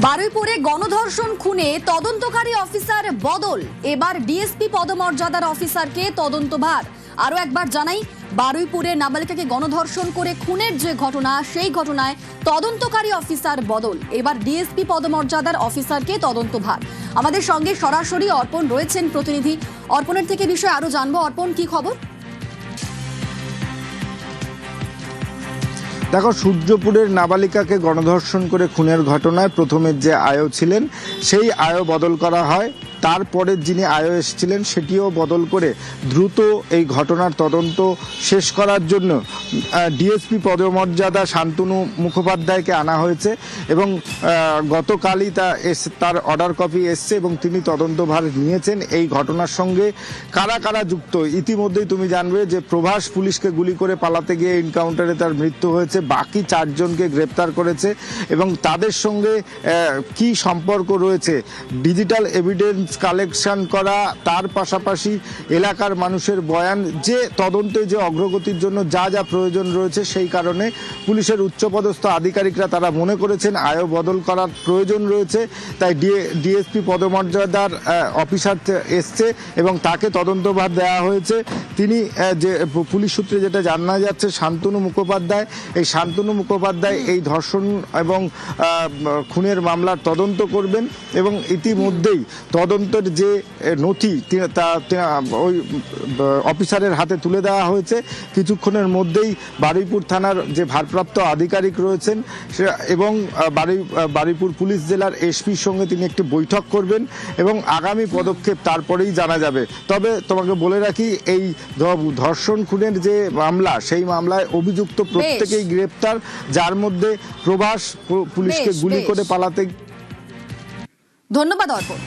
বারুইপুরে গণধর্ষণ খুনে তদন্তকারী অফিসার বদল, এবার ডিএসপি পদমর্যাদার অফিসারকে তদন্তভার। আরো একবার জানাই, বারুইপুরে নাবালিকাকে গণধর্ষণ করে খুনের যে ঘটনা, সেই ঘটনায় তদন্তকারী অফিসার বদল, এবার ডিএসপি পদমর্যাদার অফিসারকে তদন্তভার। আমাদের সঙ্গে সরাসরি অর্পণ রয়েছেন প্রতিনিধি। অর্পণের থেকে বিষয়ে আরো জানবো। অর্পণ, কি খবর? দেখো, সূর্যপুরের নাবালিকাকে গণধর্ষণ করে খুনের ঘটনায় প্রথমে যে আয়ো ছিলেন সেই আয়ো বদল করা হয়। তারপরে যিনি আয়ো এসেছিলেন সেটিও বদল করে দ্রুত এই ঘটনার তদন্ত শেষ করার জন্য ডিএসপি পদমর্যাদা শান্তনু মুখোপাধ্যায়কে আনা হয়েছে এবং গতকালই তার অর্ডার কপি এসছে এবং তিনি তদন্তভার নিয়েছেন। এই ঘটনার সঙ্গে কারা কারা যুক্ত ইতিমধ্যেই তুমি জানবে যে প্রভাস পুলিশকে গুলি করে পালাতে গিয়ে এনকাউন্টারে তার মৃত্যু হয়েছে, বাকি 4 জনকে গ্রেপ্তার করেছে এবং তাদের সঙ্গে কি সম্পর্ক রয়েছে, ডিজিটাল এভিডেন্স কালেকশন করা, তার পাশাপাশি এলাকার মানুষের বয়ান, যে তদন্তে যে অগ্রগতির জন্য যা যা প্রয়োজন রয়েছে, সেই কারণে পুলিশের উচ্চপদস্থ আধিকারিকরা তারা মনে করেছেন আয়ো বদল করার প্রয়োজন রয়েছে। তাই ডিএসপি পদমর্যাদার অফিসার এসছে এবং তাকে তদন্তভার দেওয়া হয়েছে। তিনি যে পুলিশ সূত্রে যেটা জানা যাচ্ছে, শান্তনু মুখোপাধ্যায়, এই শান্তনু মুখোপাধ্যায় এই ধর্ষণ এবং খুনের মামলার তদন্ত করবেন এবং ইতিমধ্যেই তদন্তের যে নথি ওই অফিসারের হাতে তুলে দেওয়া হয়েছে। কিছুক্ষণের মধ্যেই বারুইপুর থানার যে ভারপ্রাপ্ত আধিকারিক রয়েছেন এবং বারুইপুর পুলিশ জেলার এসপির সঙ্গে তিনি একটি বৈঠক করবেন এবং আগামী পদক্ষেপ তারপরেই জানা যাবে। তবে তোমাকে বলে রাখি, এই ধর্ষণ খুনের যে মামলা, সেই মামলায় অভিযুক্ত প্রত্যেকেই গ্রেপ্তার, যার মধ্যে প্রভাস পুলিশকে গুলি করে পালাতে। ধন্যবাদ অর্পণ।